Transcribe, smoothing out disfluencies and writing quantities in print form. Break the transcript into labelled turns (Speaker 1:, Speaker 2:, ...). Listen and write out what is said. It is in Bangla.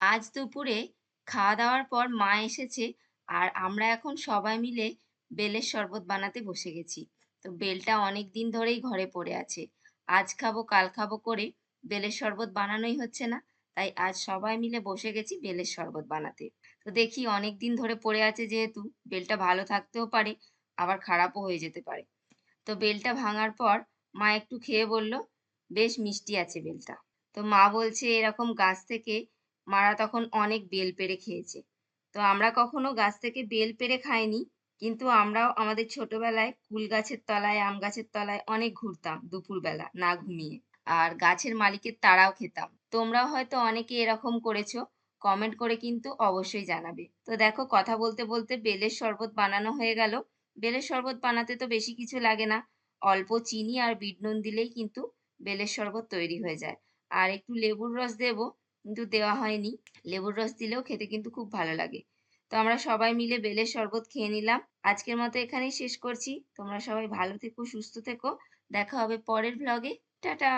Speaker 1: আজ দুপুরে খাওয়া-দাওয়ার পর মা এসেছে আর আমরা এখন সবাই মিলে বেলের শরবত বানাতে বসে গেছি। তো বেলটা অনেকদিন ধরেই ঘরে পড়ে আছে। আজ খাবো কাল খাবো করে বেলের শরবত বানানোই হচ্ছে না। তাই আজ সবাই মিলে বসে গেছি বেলের শরবত বানাতে। তো দেখি অনেকদিন ধরে পড়ে আছে যেহেতু বেলটা ভালো থাকতেও পারে আবার খারাপও হয়ে যেতে পারে। তো বেলটা ভাঙার পর মা একটু খেয়ে বলল, "বেশ মিষ্টি আছে বেলটা।" তো মা বলছে এরকম গাছ থেকে মারা তখন অনেক বেল পেড়ে খেয়েছে। তো আমরা কখনো গাছ থেকে বেল পেড়ে খাইনি। কিন্তু আমরাও আমাদের ছোটবেলায় কুল গাছের তলায়, আম গাছের তলায় অনেক ঘুরতাম দুপুরবেলা না ঘুমিয়ে। আর গাছের মালিকের তাড়াও খেতাম। তোমরাও হয়তো অনেকে এরকম করেছো। কমেন্ট করে কিন্তু অবশ্যই জানাবে। তো দেখো কথা বলতে বলতে বেলের শরবত বানানো হয়ে গেল। বেলের শরবত বানাতে তো বেশি কিছু লাগে না। অল্প চিনি আর বিট নুন দিলেই কিন্তু বেলের শরবত তৈরি হয়ে যায়। আর একটু লেবুর রস দেবো, কিন্তু দেওয়া হয়নি। লেবুর রস দিলেও খেতে কিন্তু খুব ভালো লাগে। তো আমরা সবাই মিলে বেলের শরবত খেয়ে নিলাম। আজকের মতো এখানেই শেষ করছি। তোমরা সবাই ভালো থেকো, সুস্থ থেকো। দেখা হবে পরের ভ্লগে। টাটা!